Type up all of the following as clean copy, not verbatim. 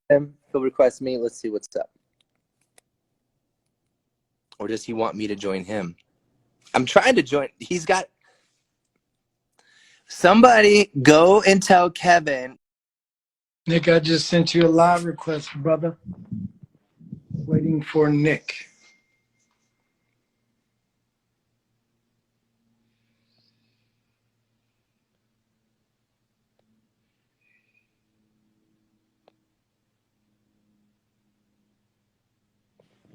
him. He'll request me. Let's see what's up. Or does he want me to join him? I'm trying to join. He's got... Somebody go and tell Kevin. Nick, I just sent you a live request, brother. Waiting for Nick.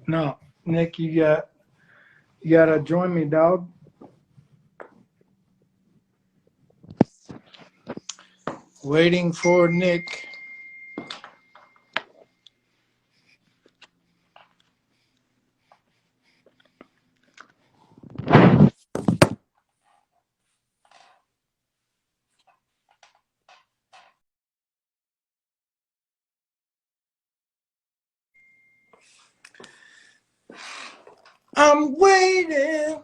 No, Nick, you gotta join me, dog. Waiting for Nick. I'm waiting.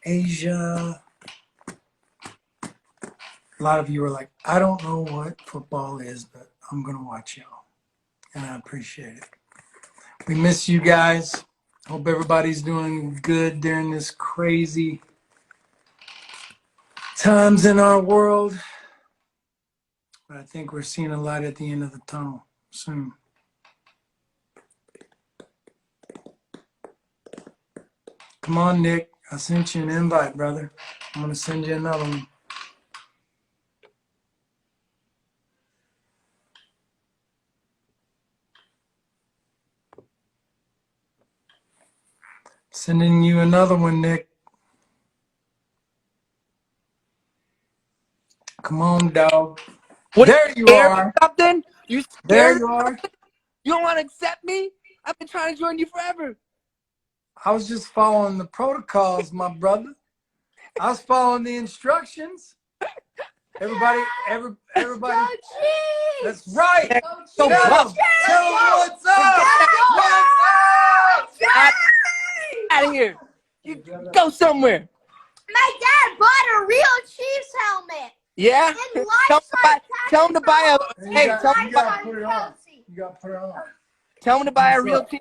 Asia. A lot of you are like, I don't know what football is, but I'm going to watch y'all. And I appreciate it. We miss you guys. Hope everybody's doing good during this crazy times in our world. But I think we're seeing a light at the end of the tunnel soon. Come on, Nick. I sent you an invite, brother. I'm going to send you another one. Sending you another one, Nick. Come on, dog. What, there you are. Something? You scared? There you are. You don't want to accept me? I've been trying to join you forever. I was just following the protocols, my brother. I was following the instructions. Everybody. That's right. So Tell them what's up. Out of here. You go somewhere. My dad bought a real Chiefs helmet. Yeah? Tell him to buy a... Hey, tell him You got to put it on. You got to put it on. Tell him to buy a real team.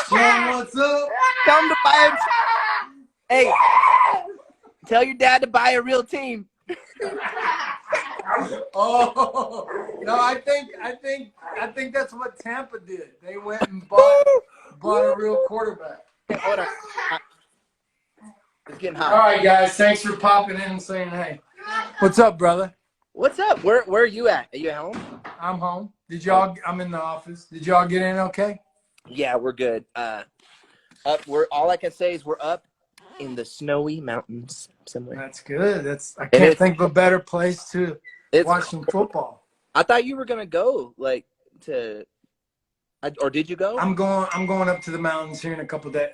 Tell them what's up. Tell him to buy a... Hey, tell your dad to buy a real team. Oh no! I think that's what Tampa did. They went and bought a real quarterback. Hey, hold on. It's getting hot. All right, guys. Thanks for popping in and saying hey. What's up, brother? What's up? Where are you at? Are you at home? I'm home. I'm in the office. Did y'all get in okay? Yeah, we're good. All I can say is we're up in the snowy mountains somewhere. That's good. I can't think of a better place to watch some football. I thought you were gonna go or did you go? I'm going up to the mountains here in a couple days.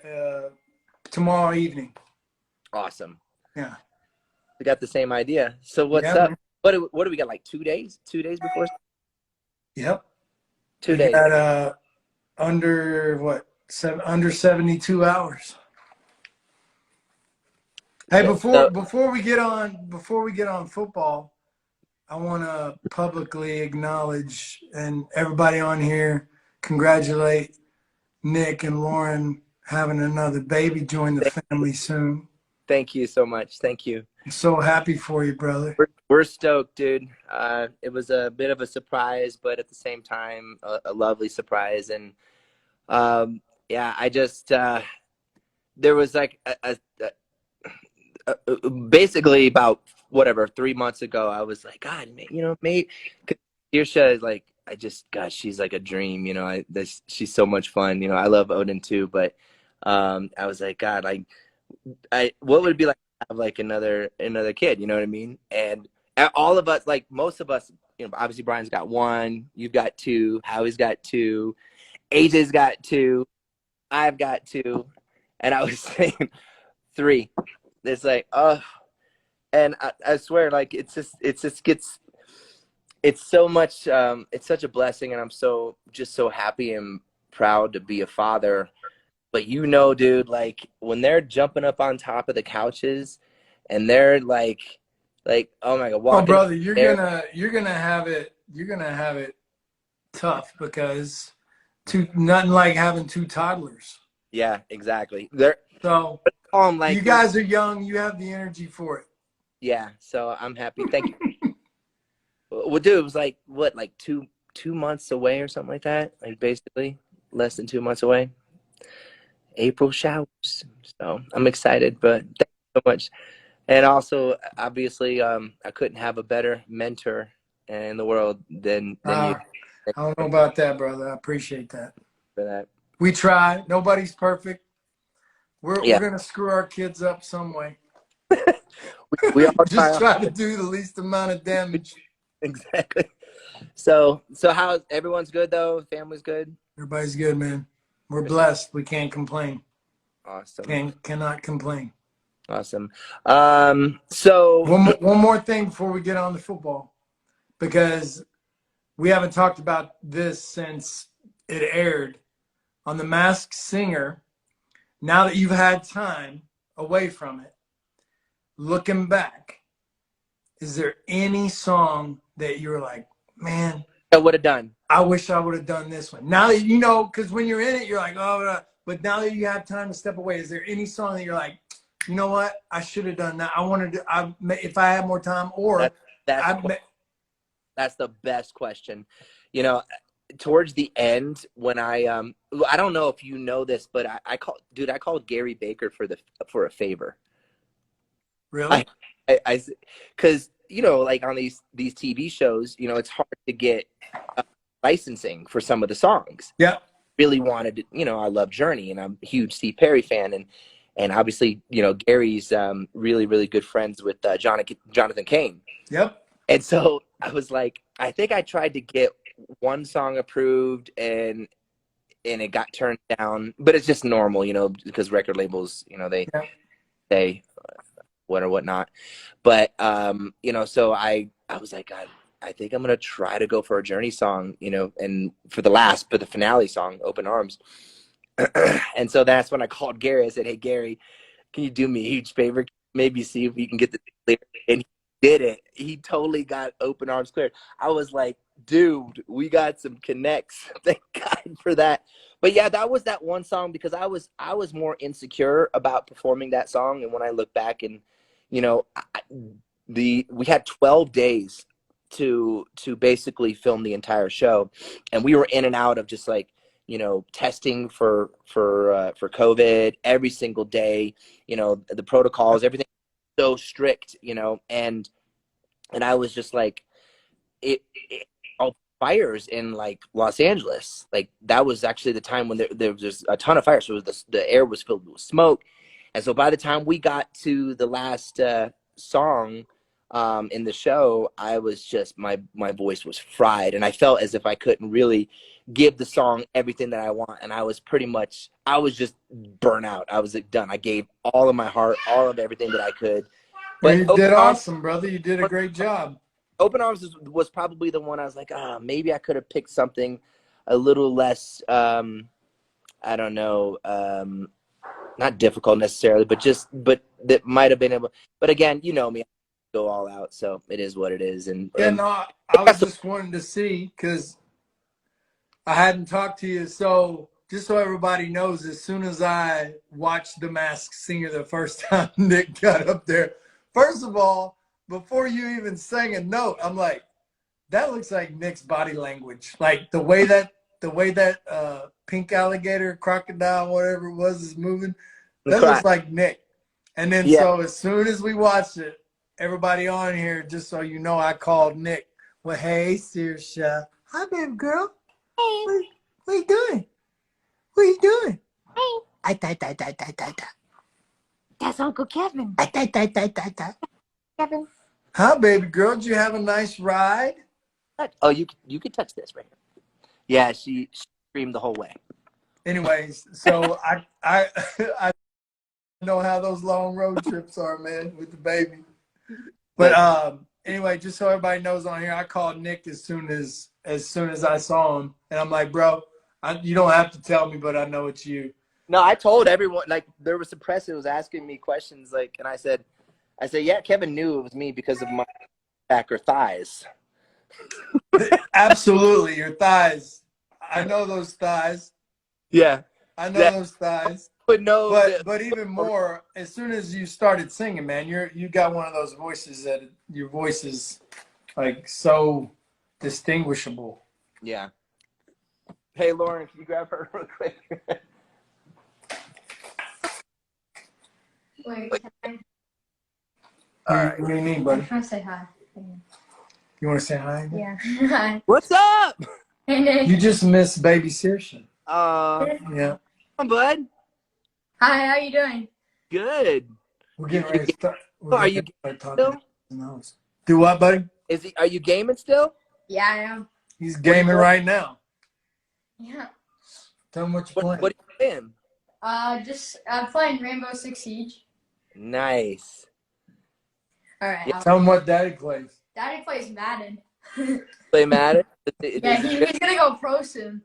Tomorrow evening. Awesome. Yeah. We got the same idea. So what's up? Man. What do we got? Like 2 days? 2 days before? Yep. 2 days. Got under 72 hours. Hey, before we get on football, I want to publicly acknowledge and everybody on here congratulate Nick and Lauren having another baby join the family soon. Thank you so much. Thank you. I'm so happy for you, brother. We're stoked, dude. It was a bit of a surprise, but at the same time, a lovely surprise. And yeah, I just there was like basically about 3 months ago, I was like, God, mate, Irsha is like, God, she's like a dream, she's so much fun. I love Odin too, but I was like, God, what would it be like have like another kid. You know what I mean? And all of us, like most of us, you know, obviously Brian's got one, you've got two, Howie's got two, AJ's got two, I've got two, and I was saying three. It's like, oh, and I swear, like it's just gets, it's so much, it's such a blessing, and I'm just so happy and proud to be a father. But you know, dude, like when they're jumping up on top of the couches, and they're like, oh my god, Oh, walking up brother, you're there. gonna have it tough because nothing like having two toddlers. Yeah, exactly. They're So calm, like you guys are young. You have the energy for it. yeah. So I'm happy. Thank you. Well, dude, it was like what, like two months away or something like that. Like basically less than 2 months away. April showers. So I'm excited, but thank you so much. And also, obviously, I couldn't have a better mentor in the world than you. I don't know about that, brother. I appreciate that. For that. We try. Nobody's perfect. We're Yeah, gonna screw our kids up some way. we all Just try try to do the least amount of damage. exactly. So how everyone's good though? Family's good. Everybody's good, man. We're blessed. We can't complain. Awesome. Cannot complain. Awesome. So One more thing before we get on to football, because we haven't talked about this since it aired on The Masked Singer. Now that you've had time away from it, looking back, is there any song that you're like, man, I would have done. I wish I would have done this one? Now that you know, because when you're in it, you're like, oh, but now that you have time to step away, is there any song that you're like, you know what, I should have done that. I wanted to, if I had more time, or That's the best question. You know, towards the end when I don't know if you know this, but I called Gary Baker for a favor. really? I because you know, like on these TV shows, you know, it's hard to get licensing for some of the songs. Yeah. Really wanted to, you know, I love Journey, and I'm a huge Steve Perry fan, and obviously, you know, Gary's really, really good friends with Jonathan Cain. Yep. And so I was like, I think I tried to get one song approved, and it got turned down, but it's just normal, you know, because record labels, you know, they say what or whatnot. But you know, so I was like, God, I think I'm gonna try to go for a Journey song, you know, and for the finale song, Open Arms. And so that's when I called Gary. I said, hey Gary, can you do me a huge favor? Maybe see if you can get the clear. And he did it. He totally got Open Arms cleared. I was like, dude, we got some connects. Thank God for that. But yeah, that was that one song, because I was more insecure about performing that song. And when I look back, and you know, we had 12 days to basically film the entire show, and we were in and out of just like, you know, testing for COVID every single day. You know, the protocols, everything so strict. You know, and I was just like, it all fires in like Los Angeles. Like that was actually the time when there was a ton of fires. So the air was filled with smoke. And so by the time we got to the last song in the show, I was just, my voice was fried, and I felt as if I couldn't really give the song everything that I want. And I was just burnt out. I was done. I gave all of my heart, all of everything that I could. But But you did awesome, brother. You did a great job. Open Arms was probably the one I was like, maybe I could have picked something a little less, I don't know, not difficult necessarily, but that might have been able. But again, you know me, I go all out, so it is what it is. And no, I was just wanting to see, because I hadn't talked to you. So just so everybody knows, as soon as I watched The Masked Singer the first time Nick got up there, first of all, before you even sang a note, I'm like, that looks like Nick's body language. Like the way that pink alligator, crocodile, whatever it was, is moving. That looks like Nick. And then so as soon as we watched it, everybody on here, just so you know, I called Nick. Well, hey, Saoirse. Hi, baby girl. Hey. What are you doing? What are you doing? Hey. That's Uncle Kevin. Kevin. Huh, baby girl? Did you have a nice ride? Oh, you could touch this right here. Yeah, she screamed the whole way. Anyways, so I I know how those long road trips are, man, with the baby. But anyway, just so everybody knows on here, I called Nick as soon as I saw him, and I'm like, bro, you don't have to tell me, but I know it's you. No, I told everyone. Like, there was some press that was asking me questions, like, and I said, yeah, Kevin knew it was me because of my back or thighs. Absolutely, your thighs. I know those thighs. Yeah, I know those thighs. but no, But even more, as soon as you started singing, man, you got one of those voices that your voice is like so distinguishable. Yeah. Hey, Lauren, can you grab her real quick? Wait. All right. What do you mean, buddy? I'm trying to say hi. You want to say hi? Yeah. Hi. What's up? You just missed Baby Searson. Come Yeah. on, bud. Hi, how you doing? Good. We're getting ready to start. Are you talking? Do what, buddy? Are you gaming still? Yeah, I am. He's gaming right now. Yeah. Tell him what you're playing. What are you playing? I'm playing Rainbow Six Siege. Nice. All right. Yeah. Tell him what Daddy plays. Daddy plays Madden. Play Madden? Yeah, he's gonna go pro soon.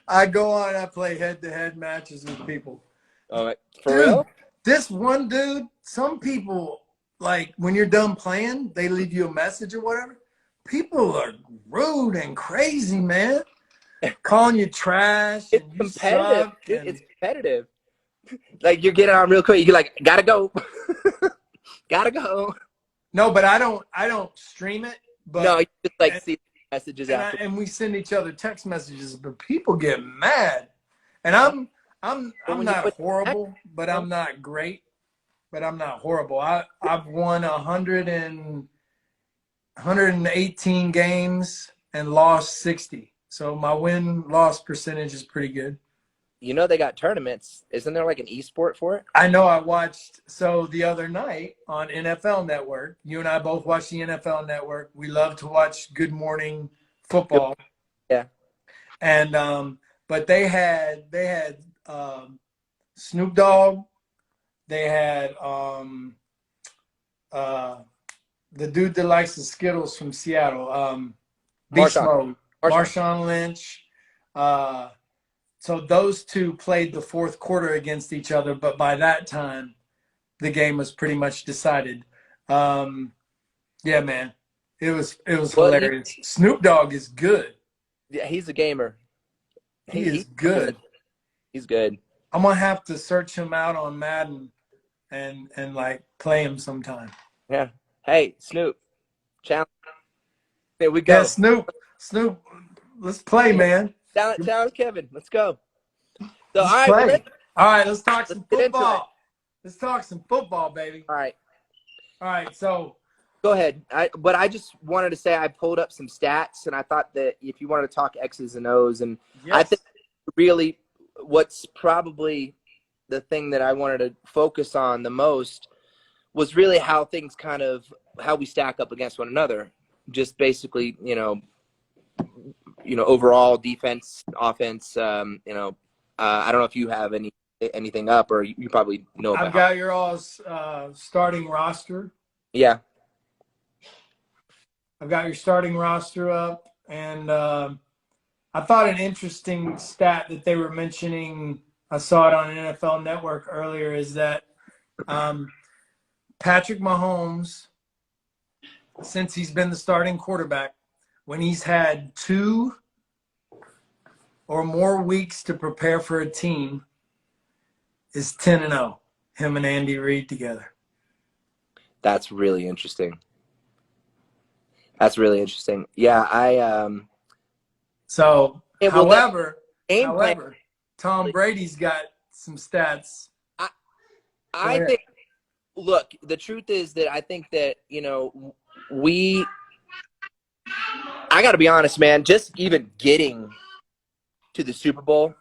I go on. I play head-to-head matches with people. Oh, for Dude, real? this one dude. Some people, like, when you're done playing, they leave you a message or whatever. People are rude and crazy, man. Calling you trash. It's and you competitive. suck Dude, and- it's competitive. Like, you're getting on real quick. You're like, gotta go. Gotta go. No, but I don't stream it. But No, you just like see messages after. and we send each other text messages, but people get mad. And I'm not horrible, but I'm not great. But I'm not horrible. I've won 118 games and lost 60. So my win-loss percentage is pretty good. You know they got tournaments. Isn't there like an esport for it? I know. I watched. So the other night on NFL Network, you and I both watched the NFL Network. We love to watch Good Morning Football. Yeah. And but they had Snoop Dogg. They had the dude that likes the Skittles from Seattle, Beast Mode, Marshawn Lynch. So those two played the fourth quarter against each other, but by that time, the game was pretty much decided. Yeah, man, it was hilarious. Snoop Dogg is good. Yeah, he's a gamer. He's good. He's good. I'm gonna have to search him out on Madden and like play him sometime. Yeah. Hey, Snoop. Challenge. There we go. Yeah, Snoop. Let's play, man. Challenge Kevin. Let's go. So, all right, let's talk some football. Let's talk some football, baby. All right. So go ahead. But I just wanted to say I pulled up some stats, and I thought that if you wanted to talk X's and O's, and yes. I think really what's probably the thing that I wanted to focus on the most was really how we stack up against one another. Just basically, overall defense, offense. I don't know if you have anything up, or you probably know about. I've got your all's starting roster. Yeah. I've got your starting roster up, and I thought an interesting stat that they were mentioning, I saw it on NFL Network earlier, is that Patrick Mahomes, since he's been the starting quarterback, when he's had 2 or more weeks to prepare for a team, is 10-0, him and Andy Reid together. That's really interesting. Yeah, however, Tom Brady's got some stats. I think, look, the truth is that I think that, I got to be honest, man, just even getting to the Super Bowl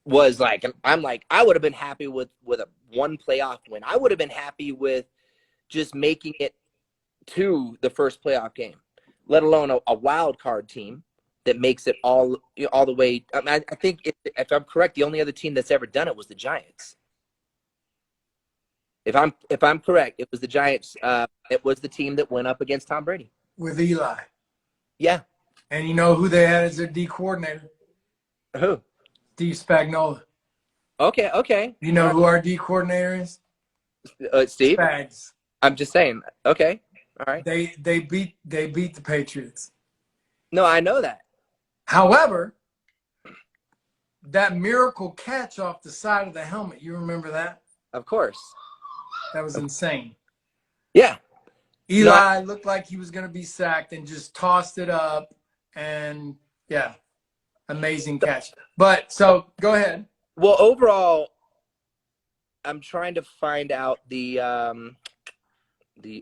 was like, I'm like, I would have been happy with a one playoff win. I would have been happy with just making it to the first playoff game, let alone a wild card team that makes it all the way. I mean, I think if I'm correct, the only other team that's ever done it was the Giants. If I'm correct, it was the Giants. It was the team that went up against Tom Brady with Eli. Yeah. And you know who they had as their D coordinator? Who? Steve Spagnuolo. Okay. You know who our D coordinator is? Steve. Spags. I'm just saying. Okay. All right. They beat the Patriots. No, I know that. However, that miracle catch off the side of the helmet, you remember that? Of course. That was insane. Yeah. Eli looked like he was going to be sacked and just tossed it up. And, yeah, amazing catch. But, so, go ahead. Well, overall, I'm trying to find out the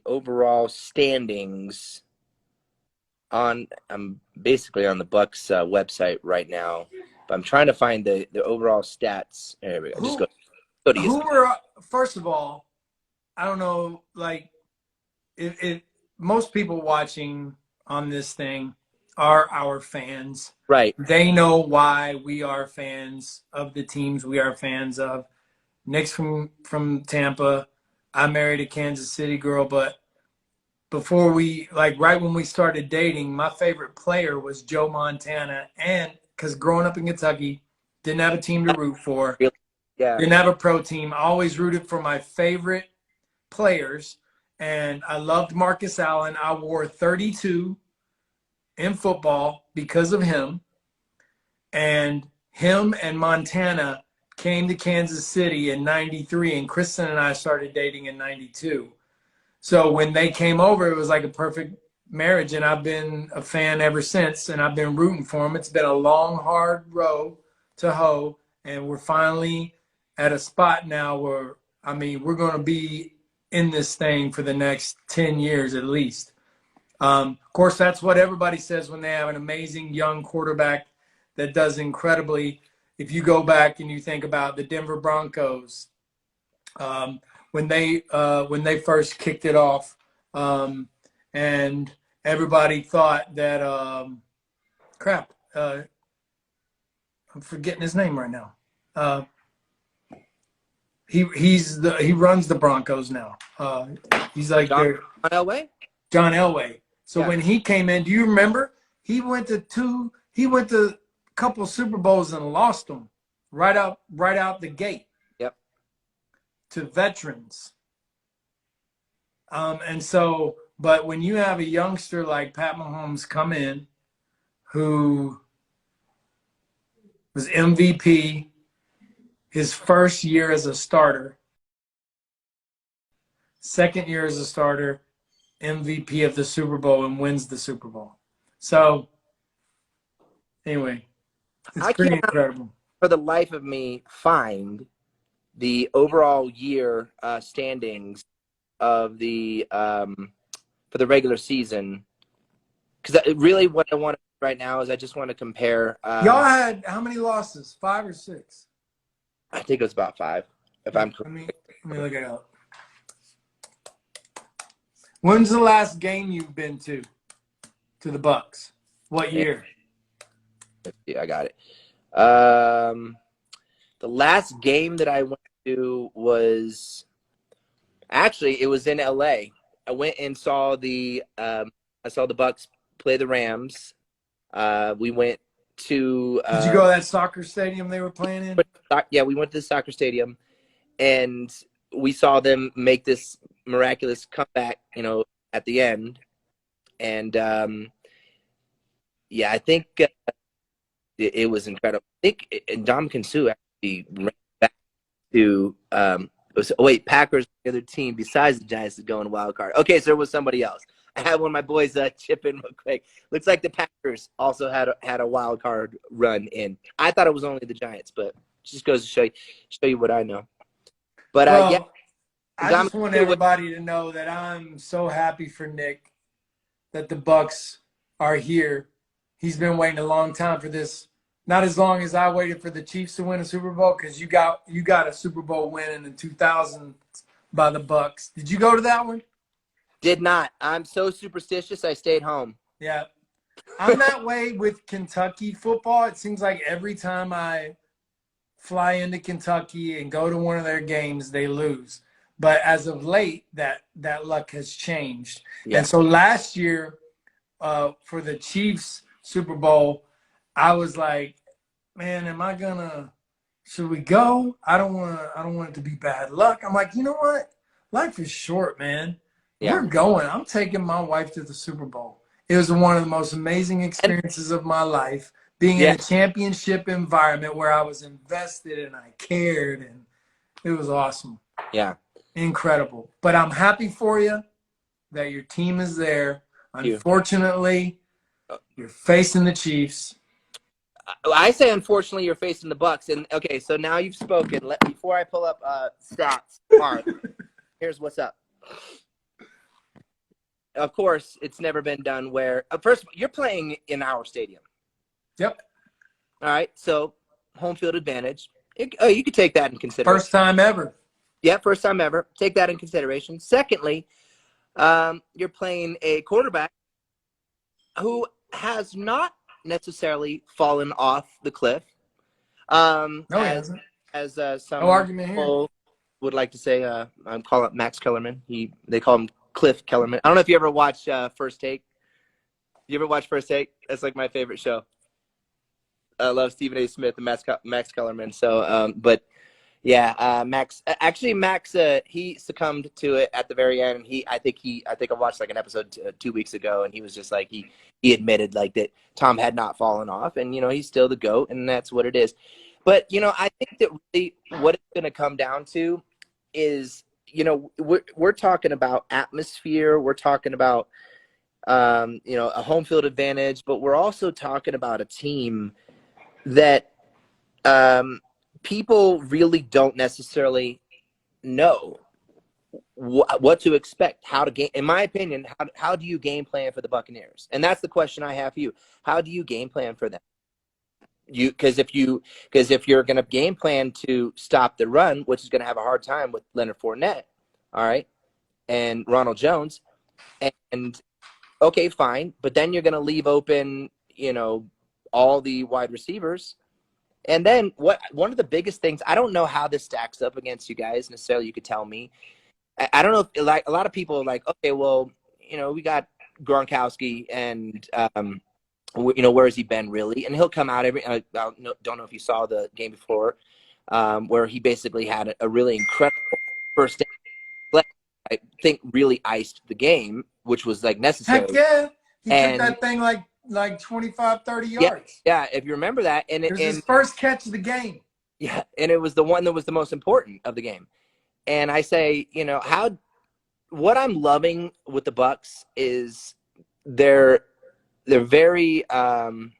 overall standings I'm basically on the Bucks website right now, but I'm trying to find the overall stats. There we go. Just go to who were, first of all, I don't know, like, if most people watching on this thing are our fans. Right. They know why we are fans of the teams we are fans of. Nick's from Tampa. I married a Kansas City girl, but before we, like, right when we started dating, my favorite player was Joe Montana. And because growing up in Kentucky, didn't have a team to root for. Yeah. Didn't have a pro team. I always rooted for my favorite players. And I loved Marcus Allen. I wore 32 in football because of him. And him and Montana came to Kansas City in 93, and Kristen and I started dating in 92. So when they came over, it was like a perfect marriage, and I've been a fan ever since, and I've been rooting for them. It's been a long, hard row to hoe, and we're finally at a spot now where, I mean, we're going to be in this thing for the next 10 years at least. Of course, that's what everybody says when they have an amazing young quarterback that does incredibly. If you go back and you think about the Denver Broncos, when they first kicked it off, and everybody thought that I'm forgetting his name right now. He runs the Broncos now. He's like John Elway. John Elway. So Yeah. when he came in, do you remember? He went to a couple Super Bowls and lost them right out the gate. Yep. To veterans. And so, but when you have a youngster like Pat Mahomes come in, who was MVP his first year as a starter, second year as a starter, MVP of the Super Bowl, and wins the Super Bowl. So, anyway, it's pretty incredible. For the life of me, find the overall year standings of the for the regular season, because really what I want right now is I just want to compare. Y'all had how many losses? 5 or 6? I think it was about 5. If I'm correct. Let me look it up. When's the last game you've been to the Bucks? What year? Yeah, I got it. The last game that I went to was actually it was in LA. I went and saw the Bucks play the Rams. We went to Did you go to that soccer stadium they were playing in? Yeah, we went to the soccer stadium and we saw them make this miraculous comeback, at the end. And yeah, I think it was incredible. I think Ndamukong Suh actually ran back to Packers, the other team besides the Giants, is going wild card. Okay, so there was somebody else. I had one of my boys chip in real quick. Looks like the Packers also had a wild card run in. I thought it was only the Giants, but just goes to show you what I know. But yeah, I just want everybody to know that I'm so happy for Nick that the Bucks are here. He's been waiting a long time for this not as long as I waited for the Chiefs to win a Super Bowl, because you got a Super Bowl win in the 2000s by the Bucks. Did you go to that one? Did not. I'm so superstitious. I stayed home. Yeah. I'm that way with Kentucky football. It seems like every time I fly into Kentucky and go to one of their games, they lose. But as of late, that luck has changed. Yeah. And so last year, for the Chiefs Super Bowl, I was like, man, should we go? I don't want it to be bad luck. I'm like, you know what? Life is short, man. Yeah. We're going. I'm taking my wife to the Super Bowl. It was one of the most amazing experiences of my life, being in a championship environment where I was invested and I cared, and it was awesome. Yeah. Incredible. But I'm happy for you that your team is there. Unfortunately, you're facing the Chiefs. I say, unfortunately, you're facing the Bucks. And okay, so now you've spoken. Before I pull up stats, Mark, here's what's up. Of course, it's never been done where first you're playing in our stadium. Yep. All right, so home field advantage. You could take that in consideration. First time ever. Yeah, first time ever. Take that in consideration. Secondly, you're playing a quarterback who has not necessarily fallen off the cliff. No, he hasn't. As some no argument people here. would like to say, I'm calling Max Kellerman. They call him Cliff Kellerman. I don't know if you ever watch First Take. You ever watch First Take? That's like my favorite show. I love Stephen A. Smith and Max Kellerman. So, but yeah, Max. Actually, Max. He succumbed to it at the very end. I think I watched like an episode 2 weeks ago, and he was just like he admitted like that Tom had not fallen off, and he's still the GOAT, and that's what it is. But I think that really what it's going to come down to is we're talking about atmosphere. We're talking about a home field advantage, but we're also talking about a team that people really don't necessarily know what to expect, how to game. In my opinion, how do you game plan for the Buccaneers? And that's the question I have for you. How do you game plan for them? Because if you're going to game plan to stop the run, which is going to have a hard time with Leonard Fournette, all right, and Ronald Jones, and okay, fine, but then you're going to leave open, all the wide receivers. And then one of the biggest things, I don't know how this stacks up against you guys necessarily. You could tell me. I don't know if, like, a lot of people are like, okay, well, we got Gronkowski, and where has he been really? And he'll come out every. I don't know if you saw the game before, where he basically had a really incredible first day. I think really iced the game, which was like necessary. Heck yeah, he took that thing like 25, 30 yards. Yeah, if you remember that. And it was his first catch of the game. Yeah, and it was the one that was the most important of the game. And I say, what I'm loving with the Bucks is they're very they're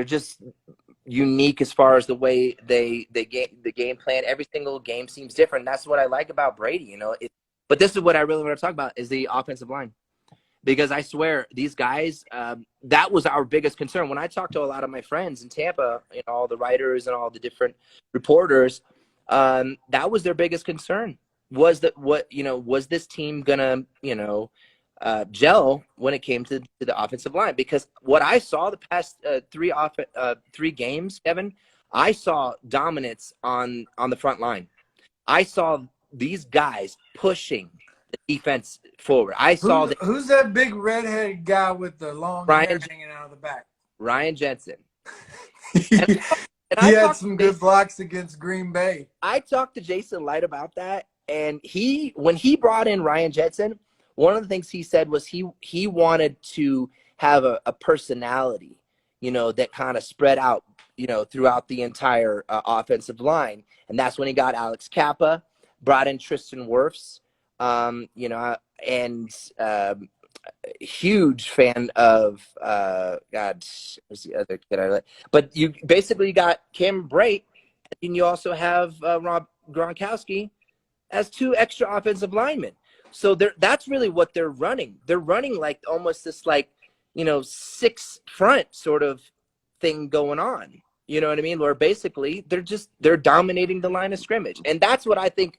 just unique as far as the way the game plan. Every single game seems different. That's what I like about Brady, But this is what I really want to talk about is the offensive line. Because I swear, these guys, that was our biggest concern. When I talked to a lot of my friends in Tampa, all the writers and all the different reporters, that was their biggest concern. Was this team gonna, gel when it came to the offensive line? Because what I saw the past three games, Kevin, I saw dominance on the front line. I saw these guys pushing the defense forward. Who's that big redheaded guy with the long hair hanging out of the back? Ryan Jensen. He had some good blocks against Green Bay. I talked to Jason Light about that, and when he brought in Ryan Jensen, one of the things he said was he wanted to have a personality, that kind of spread out, throughout the entire offensive line, and that's when he got Alex Kappa, brought in Tristan Wirfs. Huge fan of God, who's the other kid I like? But you basically got Cam Brate, and you also have Rob Gronkowski as two extra offensive linemen. So that's really what they're running. They're running like almost this like six front sort of thing going on. You know what I mean? Where basically they're dominating the line of scrimmage. And that's what I think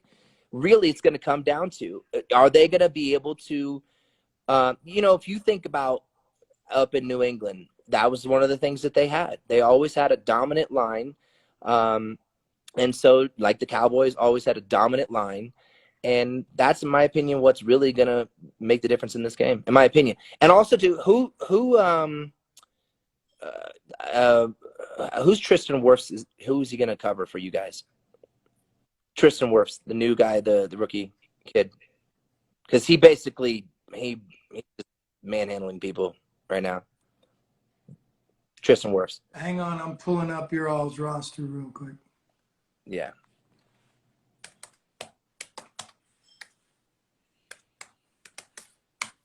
really it's going to come down to. Are they going to be able to, if you think about up in New England, that was one of the things that they had. They always had a dominant line. And so, like the Cowboys always had a dominant line. And that's, in my opinion, what's really going to make the difference in this game, in my opinion. And also, who's Tristan Wirfs? Who's he going to cover for you guys? Tristan Wirfs, the new guy, the rookie kid. Because he's just manhandling people right now. Tristan Wirfs. Hang on, I'm pulling up your all's roster real quick. Yeah.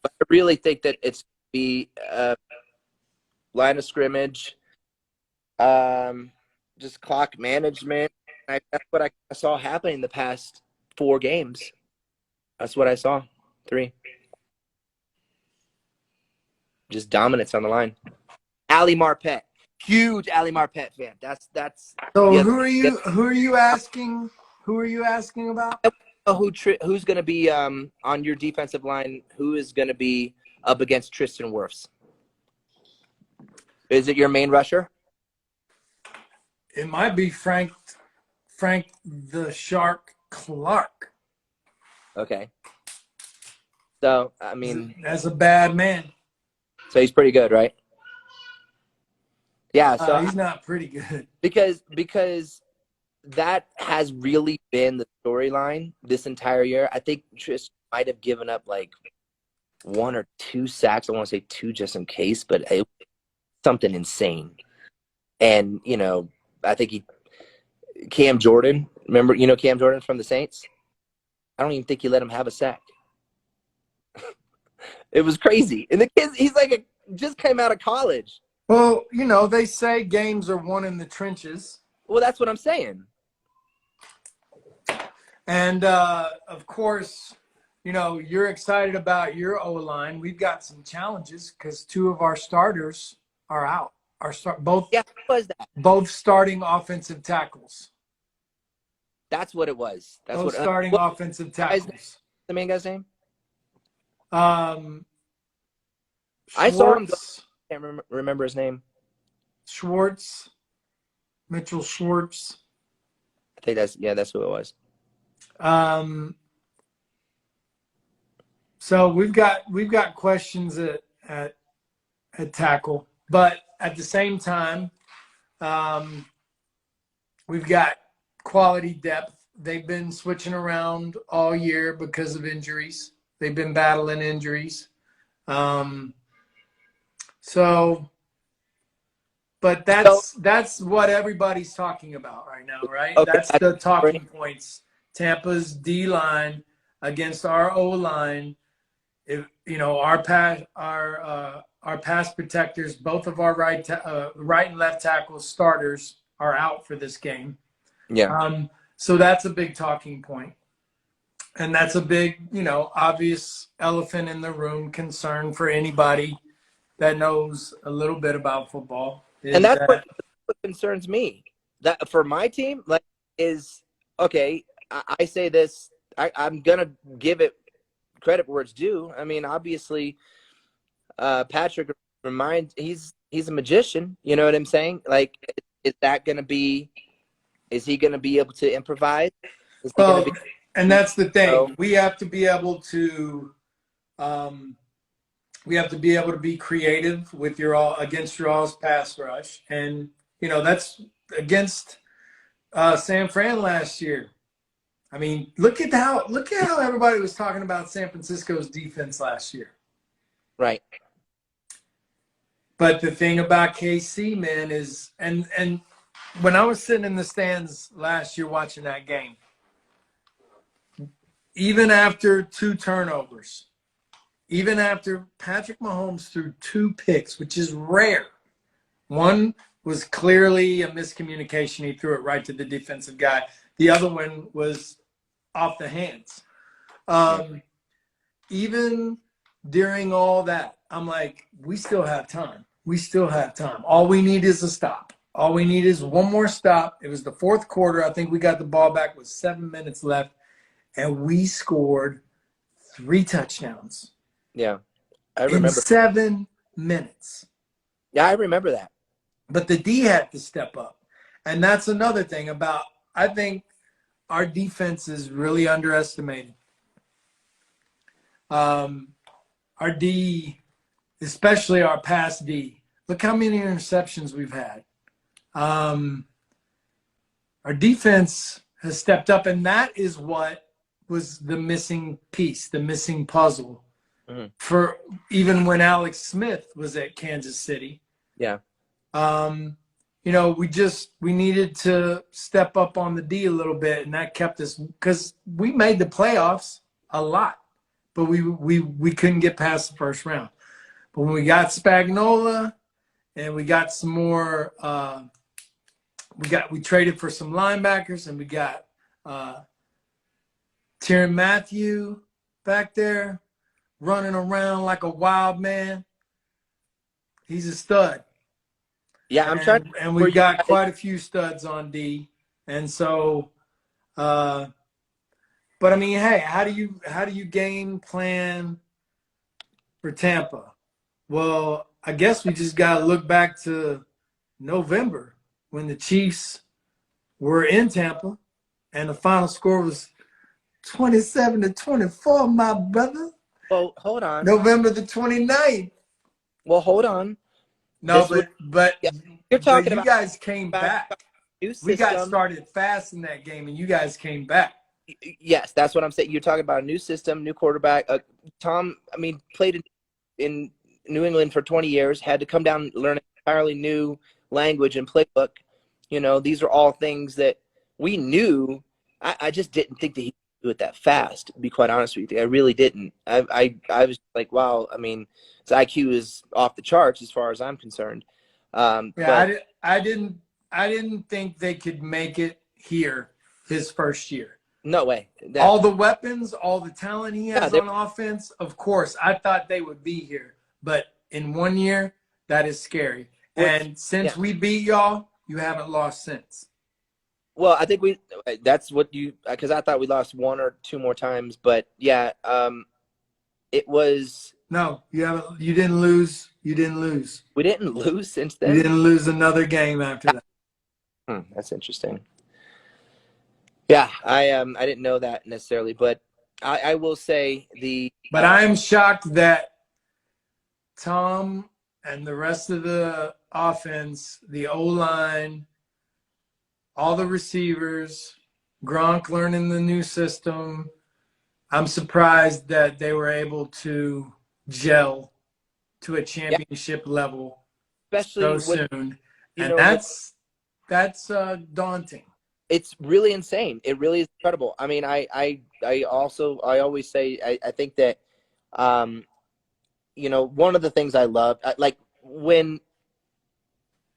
But I really think that it's the line of scrimmage, just clock management. That's what I saw happening the past 4 games. That's what I saw. 3. Just dominance on the line. Ali Marpet, huge Ali Marpet fan. That's. So who are you asking? Who are you asking about? Who's going to be on your defensive line? Who is going to be up against Tristan Wirfs? Is it your main rusher? It might be Frank the Shark Clark. Okay. So I mean, that's a bad man. So he's pretty good, right? Yeah. So he's not pretty good because that has really been the storyline this entire year. I think Tristan might have given up like 1 or 2 sacks. I want to say 2 just in case, but it was something insane. And I think Cam Jordan. Remember, Cam Jordan from the Saints? I don't even think he let him have a sack. It was crazy. And the kid, he's like just came out of college. Well, they say games are won in the trenches. Well, that's what I'm saying. And, of course, you're excited about your O-line. We've got some challenges because 2 of our starters are out. Both starting offensive tackles. That's what it was. That's both starting offensive tackles. The main guy's name? I saw him. Can't remember his name. Schwartz. Mitchell Schwartz. I think that's who it was. So we've got questions at tackle, but at the same time, we've got quality depth. They've been switching around all year because of injuries. They've been battling injuries. But that's what everybody's talking about right now, right? Okay. That's the talking points. Tampa's D-line against our O-line. If our pass protectors, both of our right and left tackle starters are out for this game. Yeah. So that's a big talking point. And that's a big, obvious elephant in the room concern for anybody that knows a little bit about football. And that's what concerns me. That for my team, I say this, I'm going to give it credit where it's due. I mean, obviously, Patrick he's a magician. You know what I'm saying? Like, is he going to be able to improvise? And that's the thing. We have to be able to be creative with against your all's pass rush. And, that's against San Fran last year. I mean, look at how everybody was talking about San Francisco's defense last year. Right. But the thing about KC, man, is and when I was sitting in the stands last year watching that game, even after 2 turnovers, even after Patrick Mahomes threw 2 picks, which is rare. One was clearly a miscommunication. He threw it right to the defensive guy. The other one was off the hands. Even during all that, I'm like, we still have time. We still have time. All we need is a stop. All we need is one more stop. It was the fourth quarter. I think we got the ball back with 7 minutes left, and we scored 3 touchdowns. Yeah, I in remember. 7 minutes. Yeah, I remember that. But the D had to step up. And that's another thing about, I think our defense is really underestimated. Our D, especially our pass D, look how many interceptions we've had. Our defense has stepped up, and that is what was the missing piece, the missing puzzle for even when Alex Smith was at Kansas City. Yeah. You know, we needed to step up on the D a little bit, and that kept us, because we made the playoffs a lot, but we couldn't get past the first round. But when we got Spagnola and we got some more, we traded for some linebackers, and we got Tyrann Mathieu back there running around like a wild man. He's a stud. Yeah, and we've got quite a few studs on D. And so, but I mean, hey, how do you game plan for Tampa? Well, I guess we just got to look back to November when the Chiefs were in Tampa and the final score was 27-24, my brother. Well, hold on. November the 29th. Well, hold on. No, but you're talking you about guys came back. We got started fast in that game, and you guys came back. Yes, that's what I'm saying. You're talking about a new system, new quarterback. Tom, I mean, played in New England for 20 years, had to come down and learn an entirely new language and playbook. You know, these are all things that we knew. I just didn't think that he could do it that fast, to be quite honest with you. I really didn't. I was like, wow, I mean, his IQ is off the charts as far as I'm concerned. I didn't think they could make it here his first year. No way. All the weapons, all the talent he has on offense, of course, I thought they would be here. But in 1 year, that is scary. And since we beat y'all, you haven't lost since. Well, I think that's what because I thought we lost 1 or 2 more times. But, yeah, it was. No, you didn't lose. You didn't lose. We didn't lose since then? You didn't lose another game after that. That's interesting. Yeah, I didn't know that necessarily, but I will say But I am shocked that Tom and the rest of the offense, the O-line, all the receivers, Gronk learning the new system, I'm surprised that they were able to gel to a championship level especially so soon. And that's daunting. It's really insane. It really is incredible. I mean, I always say I think that you know, one of the things I love, like when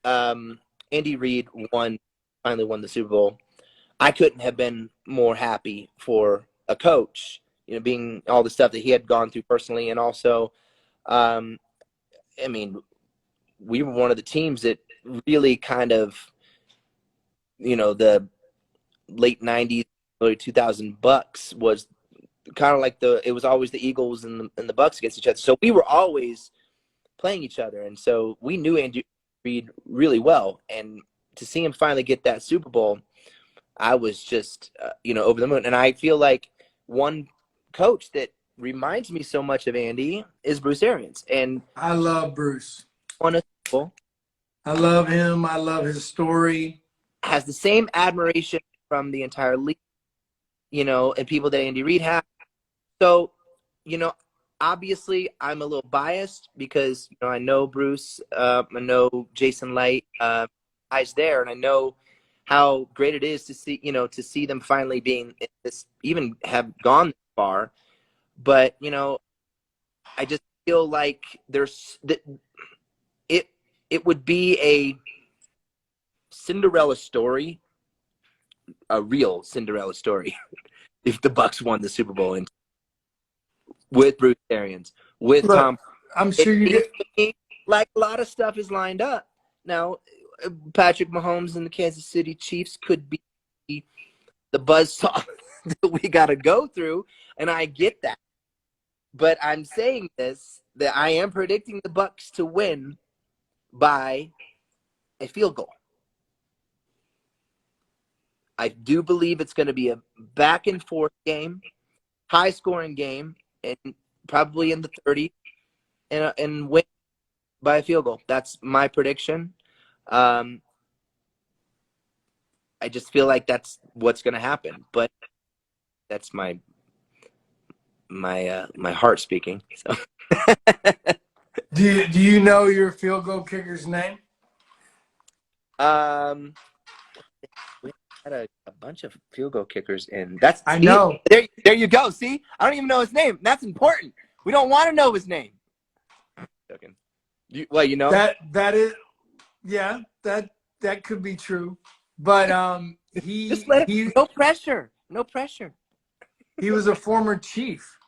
Andy Reid finally won the Super Bowl, I couldn't have been more happy for a coach, you know, being all the stuff that he had gone through personally. And also, I mean, we were one of the teams that really kind of, you know, the late 90s, early 2000 Bucks was kind of like it was always the Eagles and the Bucks against each other. So we were always playing each other. And so we knew Andy Reid really well. And to see him finally get that Super Bowl, I was just, you know, over the moon. And I feel like one coach that reminds me so much of Andy is Bruce Arians. And I love Bruce. Wonderful. I love him. I love his story. Has the same admiration from the entire league, you know, and people that Andy Reid had. So, you know, obviously I'm a little biased because, you know, I know Bruce, I know Jason Light, guys there, and I know how great it is to see, you know, to see them finally being this, even have gone this far. But, you know, I just feel like it would be a Cinderella story, a real Cinderella story, if the Bucks won the Super Bowl. And with Bruce Arians, with Look, Tom. I'm It sure you seems get. to me like a lot of stuff is lined up. Now, Patrick Mahomes and the Kansas City Chiefs could be the buzzsaw that we got to go through, and I get that. But I'm saying this, that I am predicting the Bucs to win by a field goal. I do believe it's going to be a back and forth game, high scoring game, and probably in the 30, and win by a field goal. That's my prediction. I just feel like that's what's going to happen, but that's my heart speaking. So. Do you know your field goal kicker's name? We had a bunch of field goal kickers in. That's I know. There you go. See, I don't even know his name. That's important. We don't want to know his name. Joking. You know that is, yeah, that could be true, but just let it, no pressure. No pressure. he was a former Chief,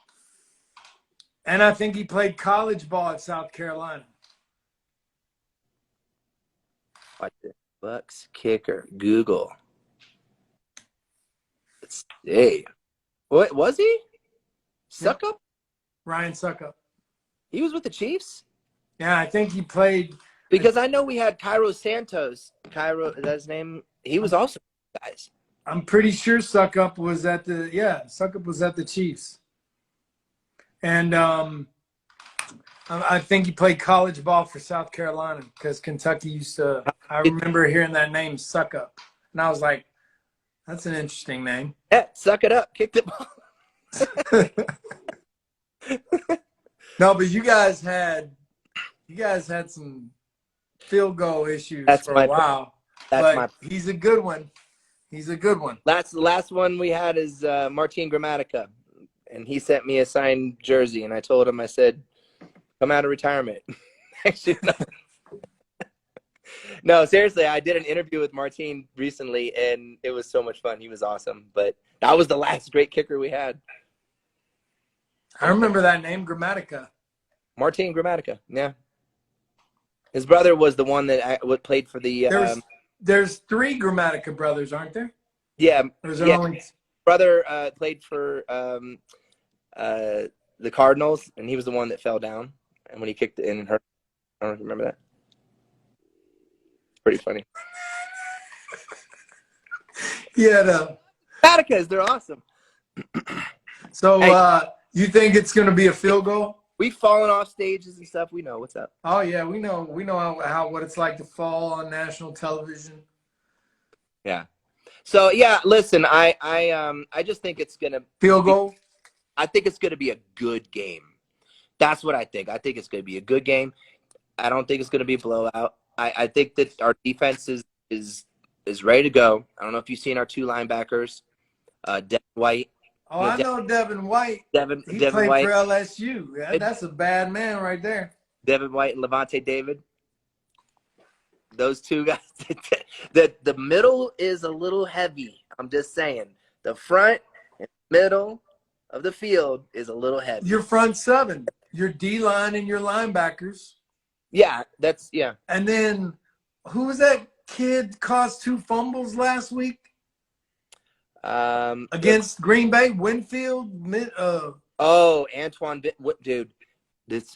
and I think he played college ball at South Carolina. Watch this. Bucks kicker. Google. Let's see. What was he? Suckup? Yep. Ryan Suckup. He was with the Chiefs? Yeah, I think he played. Because I know we had Cairo Santos. Cairo, is that his name? He was also guys. I'm pretty sure Suckup was at the Chiefs. And I think he played college ball for South Carolina because Kentucky used to. I remember hearing that name, Suckup, and I was like, "That's an interesting name." Yeah, suck it up, kick the ball. No, but you guys had some field goal issues for a while. But he's a good one. He's a good one. The last one we had is Martin Gramatica, and he sent me a signed jersey, and I told him, I said, come out of retirement. Actually, no. No, seriously, I did an interview with Martin recently, and it was so much fun. He was awesome, but that was the last great kicker we had. I remember that name, Gramatica. Martin Gramatica, yeah. His brother was the one that played for the. There's 3 Gramatica brothers, aren't there? Yeah, yeah. Only... Brother played for the Cardinals, and he was the one that fell down, and when he kicked it in and hurt. I don't remember that. Pretty funny. Yeah, Gramaticas, they're awesome. So, hey, you think it's going to be a field goal? We've fallen off stages and stuff. We know what's up. Oh yeah, we know what it's like to fall on national television. Yeah. So yeah, listen, I just think it's gonna field goal. I think it's gonna be a good game. That's what I think. I think it's gonna be a good game. I don't think it's gonna be a blowout. I think that our defense is ready to go. I don't know if you've seen our 2 linebackers, Devin White. Oh, I know Devin White. He played White. for LSU. That's a bad man right there. Devin White and Levante David. Those 2 guys. The middle is a little heavy. I'm just saying. The front and middle of the field is a little heavy. Your front 7, your D-line and your linebackers. Yeah, yeah. And then who was that kid caused 2 fumbles last week? Against Green Bay, Winfield. Antoine, dude,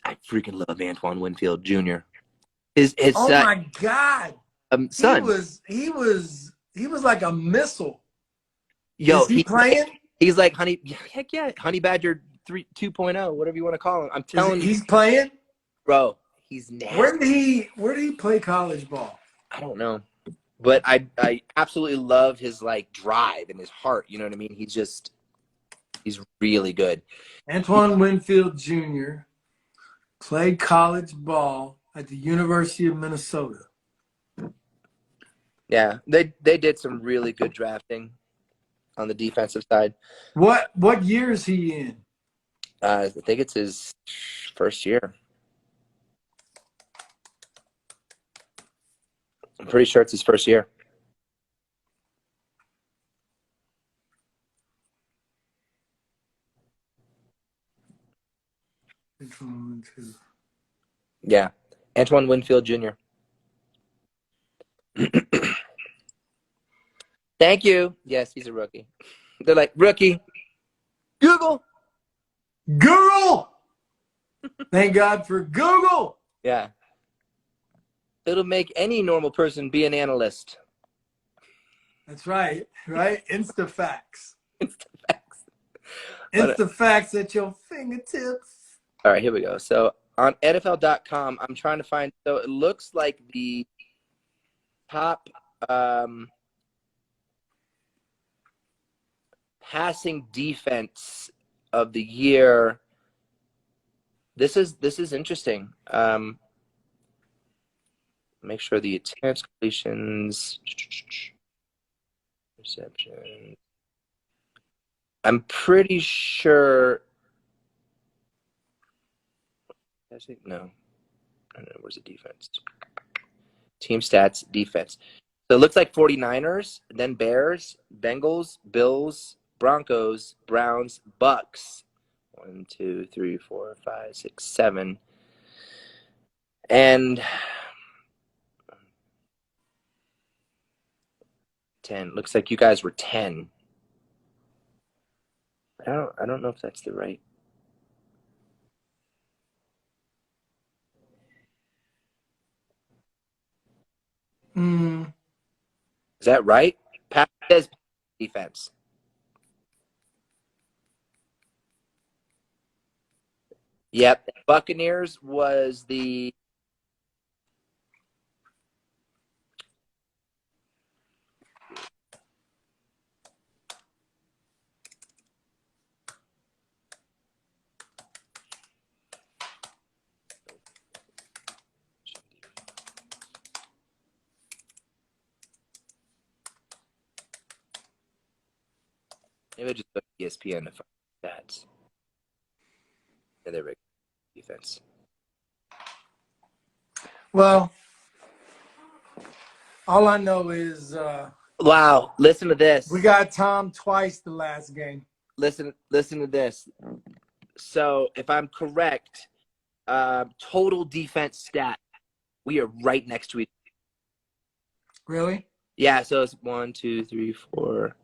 I freaking love Antoine Winfield Jr. His oh my God, son. He was like a missile. Yo, is he playing? He's like heck yeah, Honey Badger 2.0, whatever you want to call him. I'm telling you, he's playing, bro. He's nasty. Where did he play college ball? I don't know. But I absolutely love his like drive and his heart. You know what I mean? He's really good. Antoine Winfield Jr. played college ball at the University of Minnesota. Yeah, they did some really good drafting on the defensive side. What year is he in? I think it's his first year. I'm pretty sure it's his first year. Yeah, Antoine Winfield Jr. Thank you. Yes, he's a rookie. They're like, rookie. Google. Google. Thank God for Google. Yeah. It'll make any normal person be an analyst. That's right. Right? Instafacts. Instafacts. Instafacts at your fingertips. All right, here we go. So on NFL.com, I'm trying to find. So it looks like the top passing defense of the year. This is interesting. Make sure the attempts, completions, reception. I'm pretty sure. I think no. I don't know. Where's the defense? Team stats, defense. So it looks like 49ers, then Bears, Bengals, Bills, Broncos, Browns, Bucks. 1, 2, 3, 4, 5, 6, 7. And 10. Looks like you guys were 10. I don't know if that's the right. Is that right? Pat says defense. Yep. Buccaneers was the maybe I just go to ESPN to find stats. Yeah, they're right. Defense. Well, all I know is wow, listen to this. We got Tom twice the last game. Listen to this. So if I'm correct, total defense stat, we are right next to each other. Really? Yeah, so it's 1, 2, 3, 4,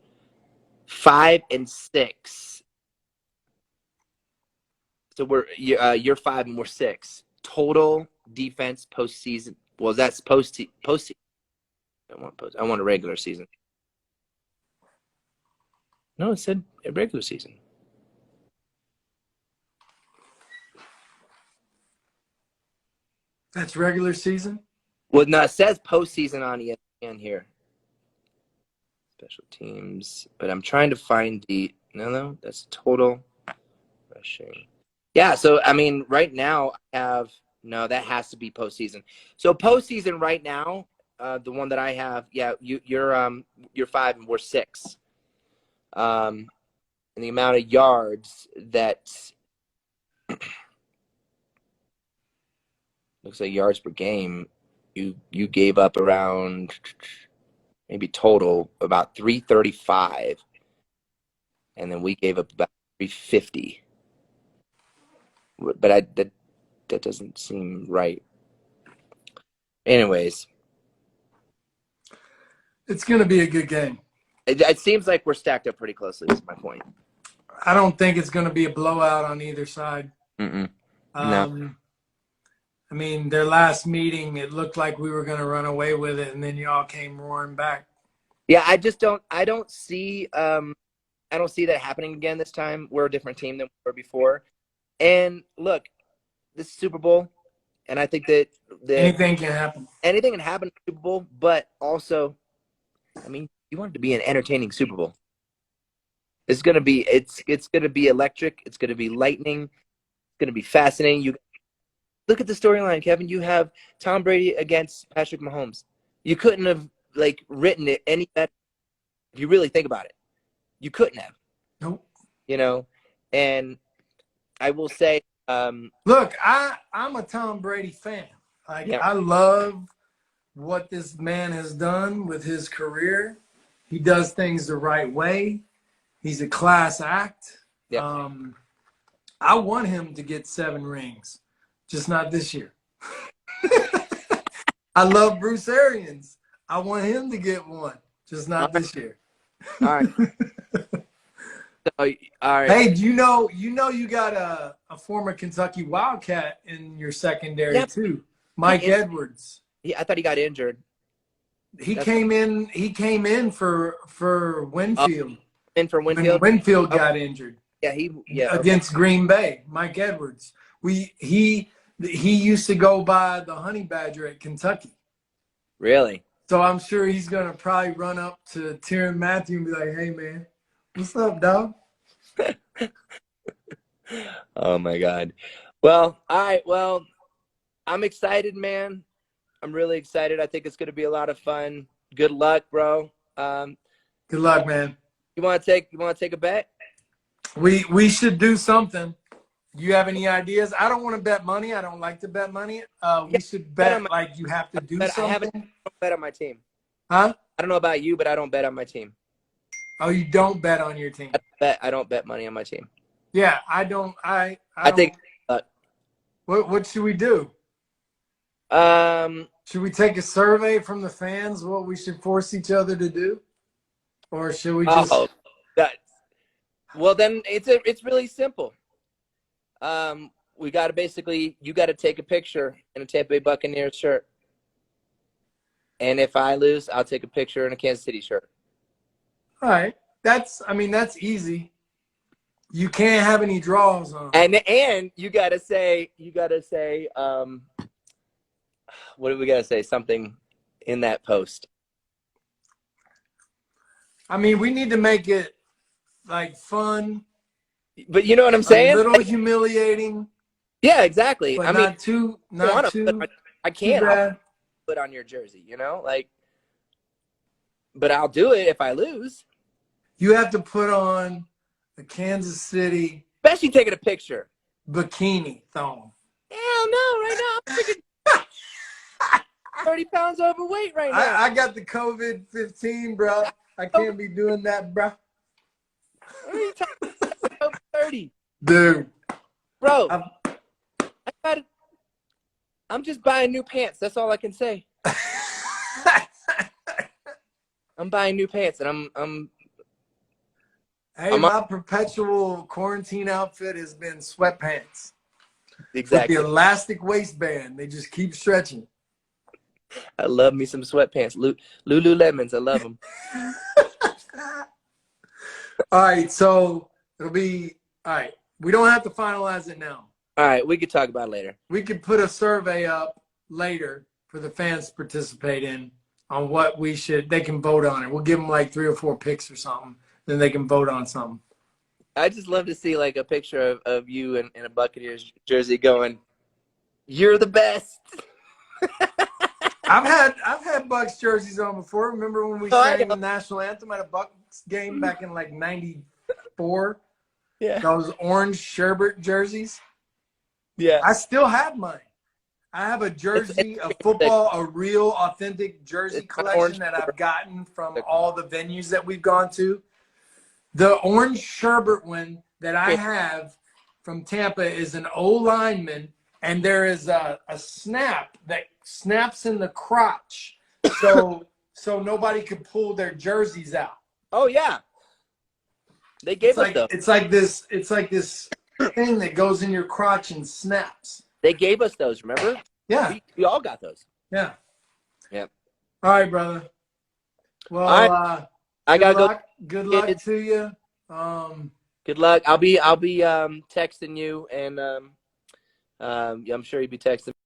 5, and 6. So you're 5 and we're 6. Total defense postseason. Well, that's postseason. I want a regular season. No, it said a regular season. That's regular season? Well, no, it says postseason on ESPN here. Special teams. But I'm trying to find the no, that's total rushing. Yeah, so I mean, right now I have that has to be postseason. So postseason right now, the one that I have, yeah, you're 5 and we're 6. And the amount of yards that looks like yards per game, you gave up around maybe total about 335, and then we gave up about 350. But that doesn't seem right. Anyways, it's going to be a good game. It seems like we're stacked up pretty closely. Is my point. I don't think it's going to be a blowout on either side. No. I mean, their last meeting, it looked like we were going to run away with it, and then y'all came roaring back. Yeah, I don't see that happening again this time. We're a different team than we were before. And look, this is Super Bowl, and I think that anything can happen. Anything can happen in the Super Bowl, but also, I mean, you want it to be an entertaining Super Bowl. It's gonna be electric. It's gonna be lightning. It's gonna be fascinating. You look at the storyline, Kevin. You have Tom Brady against Patrick Mahomes. You couldn't have written it any better if you really think about it. You couldn't have. Nope. And I will say, look, I'm a Tom Brady fan. I love what this man has done with his career. He does things the right way. He's a class act. Yeah. I want him to get 7 rings, just not this year. I love Bruce Arians. I want him to get 1, just not this year. All right. So, all right. Hey, do you know you got a former Kentucky Wildcat in your secondary too, Mike Edwards. I thought he got injured. He came in for Winfield. In for Winfield. When Winfield got injured. Yeah, against Green Bay. Mike Edwards. He used to go by the Honey Badger at Kentucky. Really? So I'm sure he's gonna probably run up to Tyrann Mathieu and be like, "Hey man, what's up, dog?" Oh my God. Well, all right. Well, I'm excited, man. I'm really excited. I think it's gonna be a lot of fun. Good luck, bro. Good luck, man. You wanna take a bet? We should do something. Do you have any ideas? I don't want to bet money. I don't like to bet money. We should bet like you have to do something. I don't bet on my team. Huh? I don't know about you, but I don't bet on my team. Oh, you don't bet on your team? I don't bet money on my team. Yeah, I don't. I think. What should we do? Should we take a survey from the fans? What we should force each other to do, or should we just? Well, then it's really simple. We got to you got to take a picture in a Tampa Bay Buccaneers shirt. And if I lose, I'll take a picture in a Kansas City shirt. All right. That's easy. You can't have any draws on. And you got to say, what do we got to say? Something in that post. I mean, we need to make it like fun. But you know what I'm saying? A little humiliating. Yeah, exactly. But I mean, not too. I can't put on your jersey, but I'll do it if I lose. You have to put on a Kansas City, especially taking a picture, bikini thong. Hell no! Right now, I'm freaking 30 pounds overweight right now. I got the COVID-15, bro. I can't be doing that, bro. What are you talking about? 30, dude, bro. I'm just buying new pants. That's all I can say. I'm buying new pants, and I'm. Hey, my perpetual quarantine outfit has been sweatpants. Exactly. With the elastic waistband, they just keep stretching. I love me some sweatpants. Lululemons, I love them. All right, so it'll be all right. We don't have to finalize it now. All right, we could talk about it later. We could put a survey up later for the fans to participate in on what they can vote on it. We'll give them like 3 or 4 picks or something. Then they can vote on something. I just love to see like a picture of you in a Buccaneers jersey going, "You're the best." I've had Bucks jerseys on before. Remember when we sang the national anthem at a Bucks game back in like '94? Yeah. Those orange sherbet jerseys. Yeah. I still have mine. I have a jersey, a real authentic jersey collection that I've gotten from all the venues that we've gone to. The orange sherbet one that I have from Tampa is an O-lineman, and there is a snap that snaps in the crotch, so nobody could pull their jerseys out. Oh yeah, they gave us those. It's like this thing that goes in your crotch and snaps. They gave us those. Remember? Yeah, we all got those. Yeah. Yep. All right, brother. Well, I gotta go. Good luck to you. Good luck. I'll be texting you, and I'm sure you'll be texting.